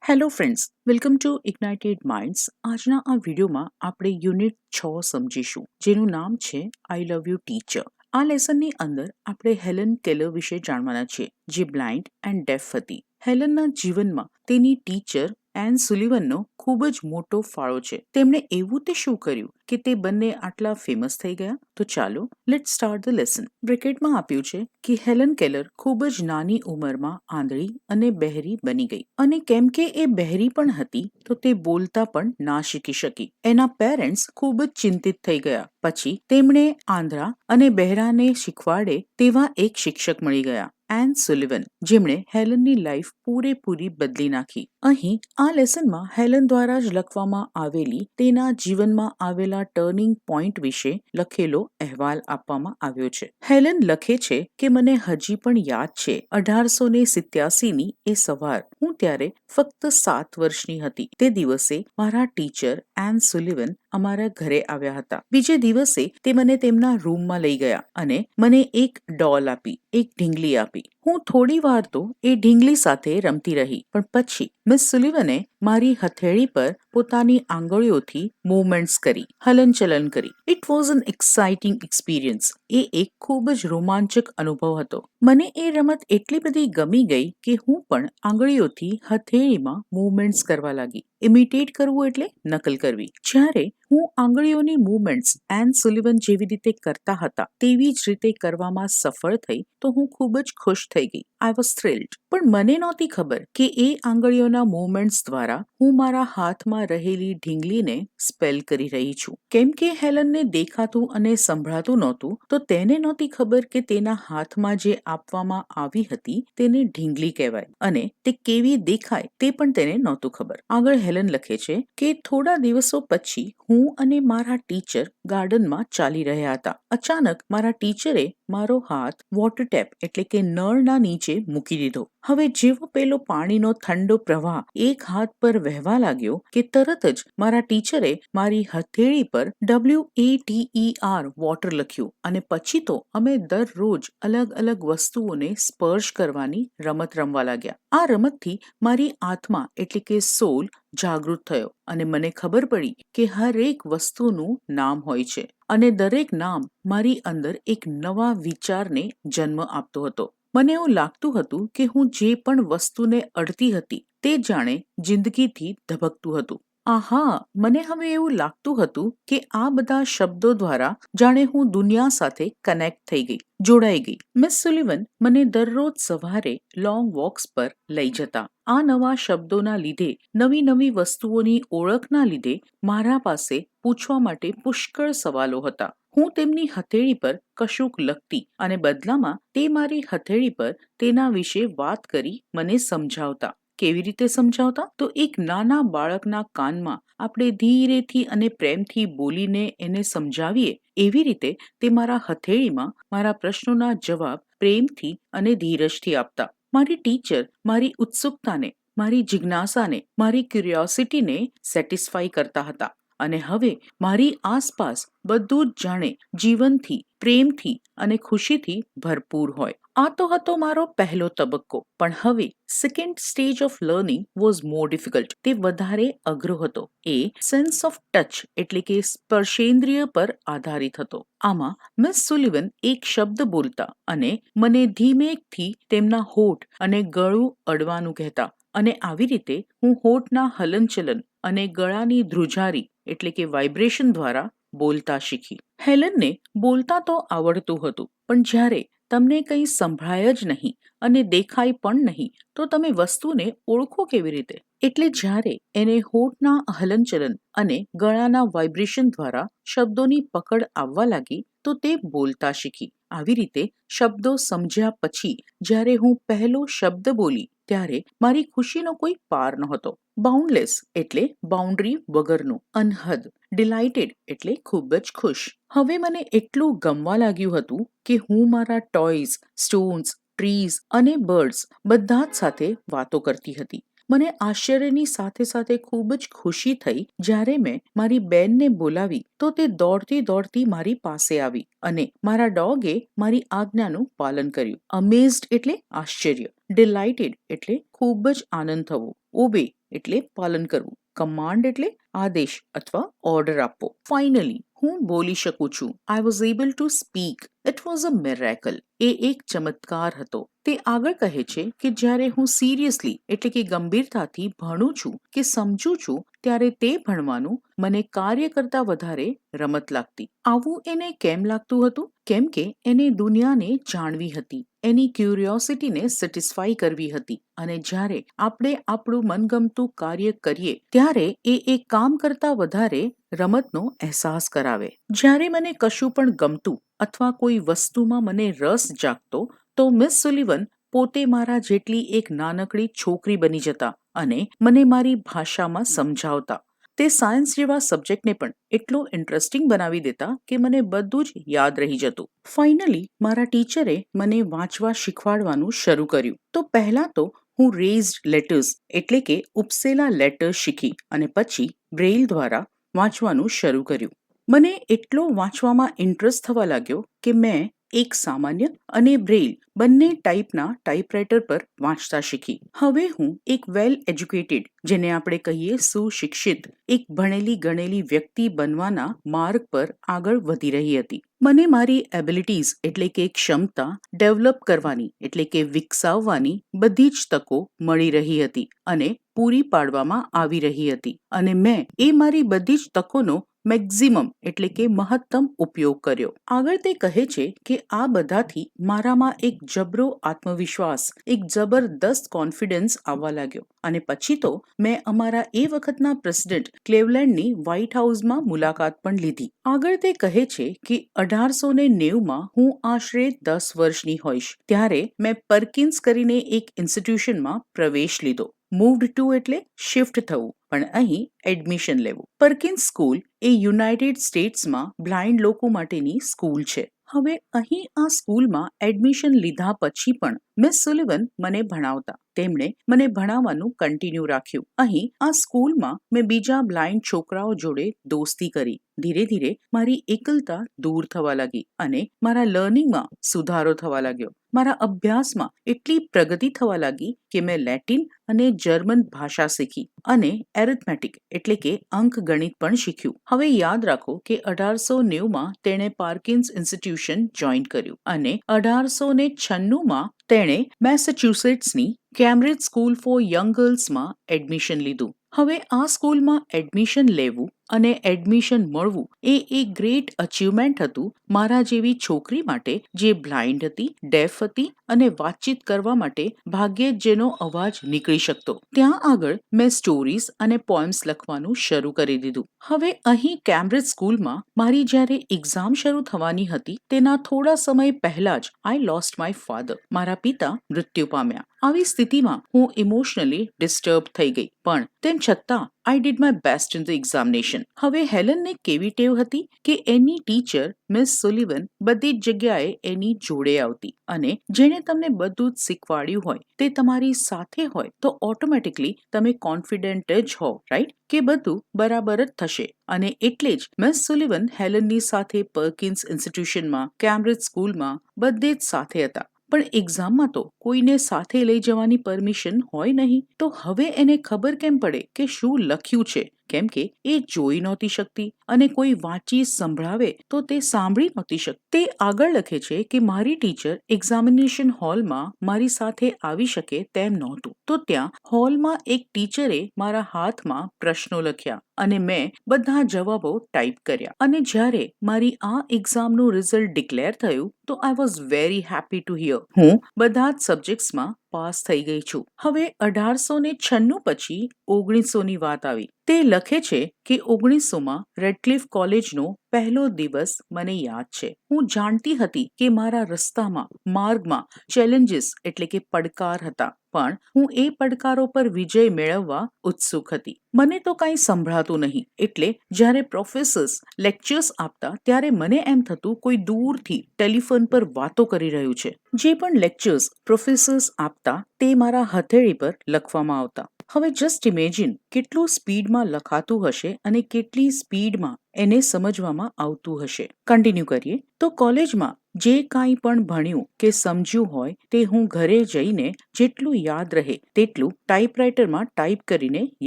Hello friends, welcome to ignited minds. આજના આ વિડીયોમાં આપણે યુનિટ 6 સમજીશું, જેનું નામ છે આઈ લવ યુ ટીચર. આ લેસનની અંદર આપણે હેલન કેલર વિશે જાણવાના છીએ, જે બ્લાઇન્ડ એન્ડ ડેફ હતી. હેલનના જીવનમાં તેની ટીચર એન સુલિવનનો ખૂબ જ મોટો ફાળો છે. તેમણે એવું તે શું કર્યું કે તે બંને આટલા ફેમસ થઈ ગયા? તો ચાલો લેટ્સ સ્ટાર્ટ ધ લેસન. બ્રેકેટમાં આપ્યું છે કે હેલન કેલર ખૂબ જ નાની ઉંમરમાં આંધળી અને બહેરી બની ગઈ, અને કેમ કે એ બહેરી પણ હતી તો તે બોલતા પણ ના શીખી શકી. એના પેરેન્ટ્સ ખૂબ જ ચિંતિત થઈ ગયા. પછી તેમણે આંધળા અને બહેરાને શીખવાડે તેવા એક શિક્ષક મળી ગયા, એન સુલિવન, જેમણે હેલનની લાઈફ પૂરેપૂરી બદલી નાખી. અહીં આ લેસનમાં હેલન દ્વારા જ લખવામાં આવેલી તેના જીવનમાં આવેલા ટર્નિંગ પોઈન્ટ વિશે લખેલો અહેવાલ આપવામાં આવ્યો છે. હેલન લખે છે કે મને હજી પણ યાદ છે 1887ની એ સવાર. હું ત્યારે ફક્ત 7 વર્ષની હતી. તે દિવસે મારા ટીચર એન સુલિવન અમારા ઘરે આવ્યા હતા. બીજે દિવસે તે મને તેમના રૂમમાં લઈ ગયા અને મને એક ડોલ આપી, એક ઢીંગલી આપી. હું થોડી વાર તો એ ઢીંગલી સાથે રમતી રહી, પણ પછી મિસ સુલિવને મારી હથેળી પર પોતાની આંગળીઓથી મૂવમેન્ટ્સ કરી, હલનચલન કરી. It was an exciting experience. એ એક ખૂબ જ રોમાંચક અનુભવ હતો. મને એ રમત એટલી બધી ગમી ગઈ કે હું પણ આંગળીઓથી હથેળીમાં મૂવમેન્ટ્સ કરવા લાગી. ઇમિટેટ કરવું એટલે નકલ કરવી. જ્યારે હું આંગળીઓની મૂવમેન્ટ્સ એન સુલિવન જેવી રીતે કરતા હતા તેવી જ રીતે કરવામાં સફળ થઈ તો હું ખૂબ જ ખુશ થઈ ગઈ. I was thrilled. પણ મને નહોતી ખબર કે એ આંગળીઓના મૂવમેન્ટ્સ દ્વારા હું મારા હાથમાં રહેલી ઢીંગલીને સ્પેલ કરી રહી છું. કેમ કે હેલનને દેખાતું અને સંભળાતું નહોતું તો તેને નહોતી ખબર કે તેના હાથમાં જે આપવામાં આવી હતી તેને ઢીંગલી કહેવાય, અને તે કેવી દેખાય તે પણ તેને નહોતું ખબર. આગળ હેલન લખે છે કે થોડા દિવસો પછી હું અને મારા ટીચર ગાર્ડનમાં ચાલી રહ્યા હતા. અચાનક મારા ટીચરે મારો હાથ વોટર ટેપ એટલે કે નળના નીચે મૂકી દીધો. હવે જેવો પેલો પાણીનો ઠંડો પ્રવાહ એક હાથ પર વહેવા લાગ્યો કે તરત જ મારા ટીચરે મારી હથેળી પર WATER વોટર લખ્યું, અને પછી તો અમે દરરોજ અલગ અલગ વસ્તુઓને સ્પર્શ કરવાની રમત રમવા લાગ્યા. આ રમતથી મારી આત્મા એટલે કે સોલ જાગૃત થયો, અને મને ખબર પડી કે હરેક વસ્તુનું નામ હોય છે, અને દરેક નામ મારી અંદર એક નવા વિચારને જન્મ આપતો હતો. મને એવું લાગતું હતું કે હું જે પણ વસ્તુને અડતી હતી તે જાણે જિંદગીથી ધબકતું હતું. આહા, મને હવે એવું લાગતું હતું કે આ બધા શબ્દો દ્વારા જાણે હું દુનિયા સાથે કનેક્ટ થઈ ગઈ, જોડાઈ ગઈ. મિસ સુલિવન મને દરરોજ સવારે લોંગ વોક્સ પર લઈ જતા. આ નવા શબ્દોના લીધે, નવી નવી વસ્તુઓની ઓળખના લીધે મારા પાસે પૂછવા માટે પુષ્કળ સવાલો હતા. હું તેમની હથેળી પર કશુંક લખતી અને બદલામાં તે મારી હથેળી પર તેના વિશે વાત કરી મને સમજાવતા. કેવી રીતે સમજાવતા? તો એક નાના બાળકના કાનમાં આપણે ધીરેથી અને પ્રેમથી બોલીને એને સમજાવીએ એવી રીતે તે મારા હથેળીમાં મારા પ્રશ્નોના જવાબ પ્રેમથી અને ધીરજથી આપતા. મારી ટીચર મારી ઉત્સુકતાને, મારી જિજ્ઞાસાને, મારી ક્યુરિયોસિટીને સેટિસ્ફાઈ કરતા હતા, અને હવે મારી આસપાસ બધું જ જાણે જીવનથી, પ્રેમથી અને ખુશીથી ભરપૂર હોય. આ તો હતો મારો પહેલો તબક્કો. પણ હવે second stage of learning was more difficult. તે વધારે અઘરો હતો. એ સેન્સ ઓફ ટચ એટલે કે સ્પર્શેન્દ્રિય પર આધારિત હતો. આમાં મિસ સુલિવન એક શબ્દ બોલતા અને મને ધીમેકથી તેમના હોઠ અને ગળું અડવાનું કહેતા, અને આવી રીતે હું હોઠના હલનચલન અને ગળાની ધ્રુજારી એટલે કે વાઇબ્રેશન દ્વારા બોલતા શીખી. હેલનને બોલતા તો આવડતું હતું, પણ જ્યારે તમને કંઈ સંભળાય જ નહીં અને દેખાય પણ નહીં તો તમે વસ્તુને ઓળખો કેવી રીતે? એટલે જ્યારે એને હોઠના હલનચલન અને ગળાના વાઇબ્રેશન દ્વારા શબ્દોની પકડ આવવા લાગી તો તે બોલતા શીખી. આવી રીતે શબ્દો સમજ્યા પછી જ્યારે હું પહેલો શબ્દ બોલી ત્યારે મારી ખુશીનો કોઈ પાર નહોતો. બાઉન્ડલેસ એટલે બાઉન્ડ્રી વગરનું, અનહદ. ડિલાઇટેડ એટલે ખૂબ જ ખુશ. હવે મને એટલું ગમવા લાગ્યું હતું કે હું મારા ટોયઝ, સ્ટોન્સ, ટ્રીઝ અને બર્ડ્સ બધા જ સાથે વાતો કરતી હતી. મને આશ્ચર્યની સાથે સાથે ખૂબ જ ખુશી થઈ જ્યારે મેં મારી બેનને બોલાવી તો તે દોડતી દોડતી મારી પાસે આવી અને મારા ડોગે મારી આજ્ઞાનું પાલન કર્યું. અમેઝડ એટલે આશ્ચર્ય. ડિલાઇટેડ એટલે ખૂબ જ આનંદ થવો, ઓબે એટલે પાલન કરવું, કમાન્ડ એટલે આદેશ અથવા ઓર્ડર આપવો. ફાઇનલી હું બોલી શકું છું. I was able to speak. It was a miracle. એ એક ચમત્કાર હતો. તે આગળ કહે છે કે જ્યારે હું સિરિયસલી એટલે કે ગંભીરતાથી ભણું છું કે સમજું છું ત્યારે તે ભણવાનું મને કાર્ય કરતા વધારે રમત લાગતી. આવું એને કેમ લાગતું હતું? કેમ કે એને દુનિયાને જાણવી હતી, એની ક્યુરિયોસિટીને સેટિસ્ફાઈ કરવી હતી. અને જ્યારે આપણે આપણું મનગમતું કાર્ય કરીએ ત્યારે એ એક કામ કરતા વધારે રમતનો અહેસાસ કરાવે. જ્યારે મને કશું પણ ગમતું અથવા કોઈ વસ્તુમાં મને રસ જાગતો તો મિસ સુલિવન પોતે મારા જેટલી એક નાનકડી છોકરી બની જતા અને મને મારી ભાષામાં સમજાવતા. તે સાયન્સ જેવા સબ્જેક્ટને પણ એટલો ઇન્ટરેસ્ટિંગ બનાવી દેતા કે મને બધું જ યાદ રહી જતું. ફાઇનલી મારા ટીચરે મને વાંચવા શીખવાડવાનું શરૂ કર્યું. તો પહેલા તો હું રેઝ્ડ લેટર્સ એટલે કે ઉપસેલા લેટર્સ શીખી અને પછી બ્રેઇલ દ્વારા વાંચવાનું શરૂ કર્યું. મને એટલો વાંચવામાં ઇન્ટરેસ્ટ થવા લાગ્યો કે મેં એક સામાન્ય અને બ્રેઇલ બંને ટાઈપના ટાઈપરાઇટર પર વાંચતા શીખી. હવે હું એક વેલ એજ્યુકેટેડ, જેને આપણે કહીએ સુશિક્ષિત, એક ભણેલી ગણેલી વ્યક્તિ બનવાના માર્ગ પર આગળ વધી રહી હતી. મને મારી એબિલિટીઝ એટલે કે ક્ષમતા ડેવલપ કરવાની એટલે કે વિકસાવવાની બધી જ તકો મળી રહી હતી અને પૂરી પાડવામાં આવી રહી હતી અને મેં એ મારી બધી જ તકોનો મેક્સિમમ એટલે કે મહત્તમ ઉપયોગ કર્યો. આગળ તે કહે છે કે આ બધાથી મારામાં એક જબરો આત્મવિશ્વાસ, એક જબરદસ્ત કોન્ફિડન્સ આવવા લાગ્યો અને પછી તો મેં અમારા એ વખતના પ્રેસિડેન્ટ ક્લેવલેન્ડની વ્હાઇટ હાઉસમાં મુલાકાત પણ લીધી. આગળ તે કહે છે કે 1890માં હું આશરે 10 વર્ષની હોઈશ ત્યારે મેં પરકિન્સ કરીને એક ઇન્સ્ટિટ્યુશનમાં પ્રવેશ લીધો. મૂવ્ડ ટુ એટલે શિફ્ટ થવું, પણ અહીં એડમિશન લેવું. પરકિન્સ સ્કૂલ એ યુનાઇટેડ સ્ટેટ્સમાં બ્લાઇન્ડ લોકો માટેની સ્કૂલ છે. હવે અહીં આ સ્કૂલમાં એડમિશન લીધા પછી પણ મિસ સુલિવન મને ભણાવતા. તેમણે મને ભણાવવાનું કન્ટિન્યુ રાખ્યું. અહીં આ સ્કૂલમાં મેં બીજા બ્લાઇન્ડ છોકરાઓ જોડે દોસ્તી કરી. ધીરે ધીરે મારી એકલતા દૂર થવા લાગી અને મારા લર્નિંગમાં સુધારો થવા લાગ્યો. મારા અભ્યાસમાં એટલી પ્રગતિ થવા લાગી કે મેં લેટિન અને જર્મન ભાષા શીખી અને એરિથમેટિક એટલે કે અંકગણિત પણ શીખ્યું. હવે યાદ રાખો કે 1890માં તેણે પાર્કિન્સ ઇન્સ્ટિટ્યુશન જોઈન કર્યું અને 1896માં તેણે મેસેચ્યુસેટ્સની કેમ્બ્રિજ સ્કૂલ ફોર યંગ ગર્લ્સમાં એડમિશન લીધું. હવે આ સ્કૂલમાં એડમિશન લેવું અને એડમિશન મળવું એ એક ગ્રેટ અચીવમેન્ટ હતું મારા જેવી છોકરી માટે જે બ્લાઇન્ડ હતી, ડેફ હતી અને વાતચીત કરવા માટે ભાગ્યે જ જેનો અવાજ નીકળી શકતો. ત્યાં આગળ મેં સ્ટોરીઝ અને પોએમ્સ લખવાનું શરૂ કરી દીધું. હવે અહીં કેમ્બ્રિજ સ્કૂલમાં મારી જ્યારે એક્ઝામ શરૂ થવાની હતી તેના થોડા સમય પહેલા જ આઈ લોસ્ટ માય ફાધર. મારા પિતા મૃત્યુ પામ્યા. આવી સ્થિતિમાં હું ઇમોશનલી ડિસ્ટર્બ થઈ ગઈ, પણ તેમ છતાં I did my best in the examination. હવે હેલનને કેવી ટેવ હતી કે એની ટીચર મિસ સુલિવન બધી જ જગ્યાએ એની જોડે આવતી અને જેણે તમને બધું જ શીખવાડ્યું હોય તે તમારી સાથે હોય તો ઓટોમેટિકલી તમે કોન્ફિડન્ટ જ હો, રાઈટ? કે બધું બરાબર જ થશે. અને એટલે જ મિસ સુલિવન હેલનની સાથે પર્કિન્સ ઇન્સ્ટિટ્યુશનમાં, કેમ્બ્રિજ સ્કૂલમાં બધે જ સાથે હતા. પણ એક્ઝામમાં તો કોઈને સાથે લઈ જવાની પરમિશન હોય નહીં. તો હવે એને ખબર કેમ પડે કે શું લખ્યું છે? કેમ કે એ જોઈ નહોતી શકતી અને કોઈ વાંચી સંભળાવે તો તે સાંભળી નહોતી શકતી. તે આગળ લખે છે કે મારી ટીચર એક્ઝામિનેશન હોલમાં મારી સાથે આવી શકે તેમ નહોતું. તો ત્યાં હોલમાં એક ટીચરે મારા હાથમાં પ્રશ્નો લખ્યા અને મેં બધા જવાબો ટાઈપ કર્યા. અને જ્યારે મારી આ એક્ઝામનું રિઝલ્ટ ડિક્લેર થયું તો I was very happy to here. હું બધા જ સબ્જેક્ટ્સમાં પાસ થઈ ગઈ છું. હવે 1896 પછી 1900ની વાત આવી. તે લખે છે કે 1900માં રેડક્લિફ કોલેજનો પહેલો દિવસ મને યાદ છે. હું જાણતી હતી કે મારા રસ્તામાં, માર્ગમાં ચેલેન્જીસ એટલે કે પડકાર હતા, પણ હું એ પડકારો પર વિજય મેળવવા ઉત્સુક હતી. મને તો કંઈ સંભળાતું નહીં, એટલે જ્યારે પ્રોફેસર્સ લેક્ચર્સ આપતા ત્યારે મને એમ થતું કોઈ દૂરથી ટેલિફોન પર વાતો કરી રહ્યું છે. જે પણ લેક્ચર્સ પ્રોફેસર્સ આપતા તે મારા હથેળી પર લખવામાં આવતા. હવે જસ્ટ ઇમેજિન કેટલું સ્પીડમાં લખાતું હશે અને કેટલી સ્પીડમાં એને સમજવામાં આવતું હશે. કન્ટિન્યુ કરીએ તો કોલેજમાં જે કાંઈ પણ ભણ્યું કે સમજ્યું હોય તે હું ઘરે જઈને જેટલું યાદ રહે તેટલું ટાઈપરાઇટરમાં ટાઈપ કરીને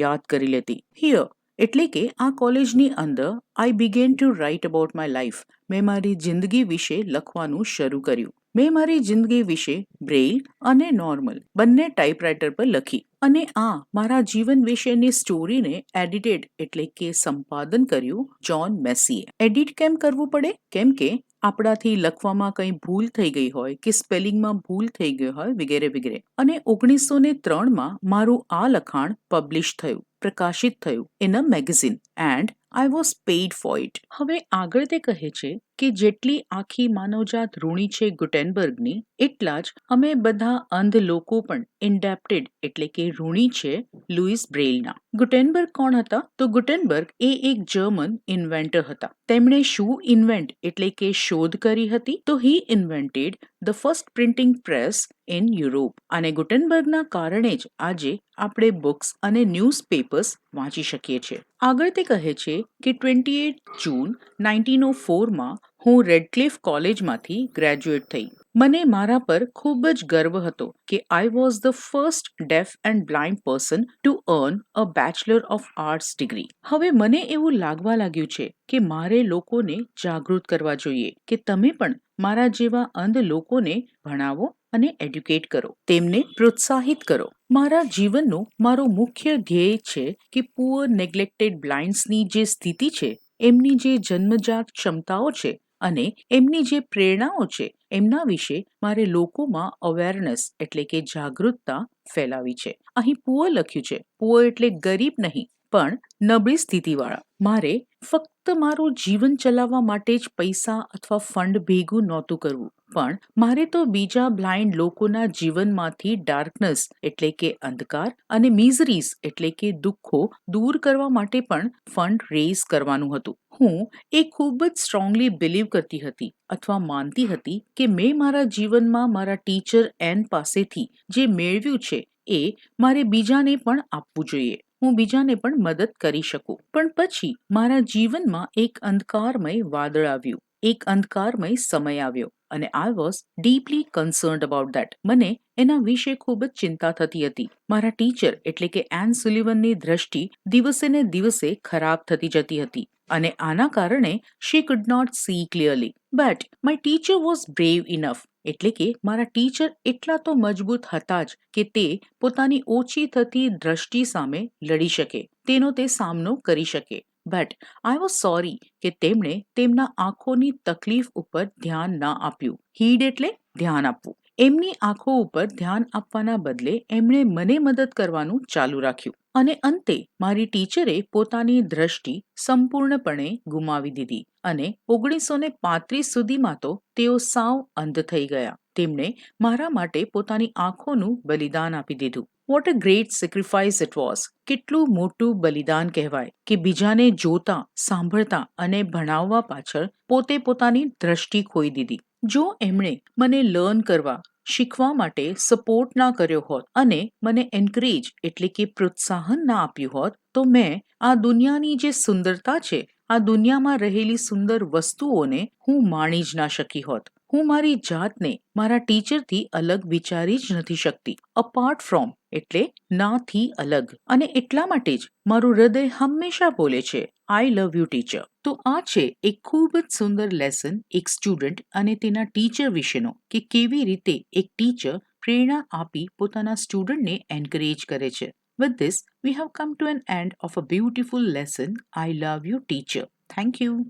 યાદ કરી લેતી. હિયર એટલે કે આ કોલેજની અંદર I began to write about my life. મેં મારી જિંદગી વિશે લખવાનું શરૂ કર્યું. મેં મારી જિંદગી વિશે બ્રેઇલ અને નોર્મલ બંને ટાઈપરાઇટર પર લખી અને આ મારા જીવન વિશેની સ્ટોરીને એડિટેડ એટલે કે સંપાદન કર્યું જ્હોન મેસીએ. એડિટ કેમ કરવું પડે? કેમ કે આપણાથી લખવામાં કંઈ ભૂલ થઈ ગઈ હોય કે સ્પેલિંગમાં ભૂલ થઈ ગઈ હોય વગેરે વગેરે. અને 1903માં મારું આ લખાણ પબ્લિશ થયું, પ્રકાશિત થયું in a magazine and I was paid four it. હવે આગળ તે કહે છે કે જેટલી આખી માનવજાત ઋણી છે ગુટેનબર્ગની, એટલા જ અમે બધા અંધ લોકો પણ ઇન્ડેપ્ટેડ એટલે કે ઋણી છે લુઈસ બ્રેઇલના. ગુટેનબર્ગ કોણ હતા? તો ગુટેનબર્ગ એ એક જર્મન ઇન્વેન્ટર હતા. તેમણે શું ઇન્વેન્ટ એટલે કે શોધ કરી હતી? તો he invented the first printing press in Europe. અને ગુટેનબર્ગના કારણે જ આજે આપણે બુક્સ અને ન્યૂઝપેપર્સ વાંચી શકીએ છીએ. આગળ તે કહે છે કે 28 જૂન 1904માં હું રેડક્લિફ કોલેજમાંથી ગ્રેજ્યુએટ થઈ. મને મારા પર ખૂબ જ ગર્વ હતો કે I was the first deaf and blind person to earn a bachelor of arts degree. હવે મને એવું લાગવા લાગ્યું છે કે મારે લોકોને જાગૃત કરવા જોઈએ કે તમે પણ મારા જેવા અંધ લોકોને ભણાવો અને એડ્યુકેટ કરો, તેમને પ્રોત્સાહિત કરો. મારા જીવનનો મારો મુખ્ય ધ્યેય છે કે પુઅર નેગ્લેક્ટેડ બ્લાઇન્ડ્સની જે સ્થિતિ છે, એમની જે જન્મજાત ક્ષમતાઓ છે અને એમની જે પ્રેરણાઓ છે એમના વિશે મારે લોકોમાં અવેરનેસ એટલે કે જાગૃતતા ફેલાવી છે. અહીં પુઅર લખ્યું છે. પુઅર એટલે ગરીબ નહીં પણ નબળી સ્થિતિવાળા. મારે ફક્ત મારું જીવન ચલાવવા માટે જ પૈસા અથવા ફંડ ભેગું નહોતું કરવું, પણ મારે તો બીજા બ્લાઇન્ડ લોકોના જીવનમાંથી ડાર્કનેસ એટલે કે અંધકાર અને મિઝરીઝ એટલે કે દુઃખો દૂર કરવા માટે પણ ફંડ રેઝ કરવાનું હતું. હું એ ખૂબ જ સ્ટ્રોંગલી બિલીવ કરતી હતી અથવા માનતી હતી કે મેં મારા જીવનમાં મારા ટીચર એન પાસેથી જે મેળવ્યું છે એ મારે બીજાને પણ આપવું જોઈએ. હું બીજાને પણ મદદ કરી શકું. પણ પછી મારા જીવનમાં એક અંધકારમય વાદળ આવ્યું, એક અંધકારમય સમય આવ્યો અને I was deeply કન્સર્ન્ડ about that. મને એના વિશે ખૂબ જ ચિંતા થતી હતી. મારા ટીચર એટલે કે એન સુલિવનની દ્રષ્ટિ દિવસે ને દિવસે ખરાબ થતી જતી હતી અને આના કારણે she could not see clearly. But my teacher was brave enough. એટલે કે મારા ટીચર એટલા તો મજબૂત હતા જ કે તે પોતાની ઓછી થતી દ્રષ્ટિ સામે લડી શકે, તેનો તે સામનો કરી શકે. બટ આઈ વોઝ સોરી કે તેમણે તેમના આંખોની તકલીફ ઉપર ધ્યાન ના આપ્યું. હીડ એટલે ધ્યાન આપવું. એમની આંખો ઉપર ધ્યાન આપવાના બદલે એમણે મને મદદ કરવાનું ચાલુ રાખ્યું અને અંતે મારી ટીચરે પોતાની દ્રષ્ટિ સંપૂર્ણપણે ગુમાવી દીધી અને 1935 સુધીમાં તો તેઓ સાવ અંધ થઈ ગયા. તેમણે મારા માટે પોતાની આંખોનું બલિદાન આપી દીધું. What a great sacrifice it was. કેટલું મોટું બલિદાન કહેવાય કે બીજાને જોતા, સાંભળતા અને ભણાવવા પાછળ પોતે પોતાની દ્રષ્ટિ ખોઈ દીધી. જો એમણે મને લર્ન કરવા, શીખવા માટે સપોર્ટ ના કર્યો હોત અને મને એન્કરેજ એટલે કે પ્રોત્સાહન ના આપ્યું હોત તો મેં આ દુનિયાની જે સુંદરતા છે, આ દુનિયામાં રહેલી સુંદર વસ્તુઓને હું માણી જ ના શકી હોત. હું મારી જાતને મારા ટીચરથી અલગ વિચારી જ નથી શકતી. અપાર્ટ ફ્રોમ એટલે નાથી અલગ. અને એટલા માટે જ મારું હૃદય હંમેશા બોલે છે આઈ લવ યુ ટીચર. તો આ છે એક ખૂબ જ સુંદર લેસન એક સ્ટુડન્ટ અને તેના ટીચર વિશેનો કે કેવી રીતે એક ટીચર પ્રેરણા આપી પોતાના સ્ટુડન્ટને એન્કરેજ કરે છે. With this, we have come to an end of a beautiful lesson, I Love You Teacher. Thank you.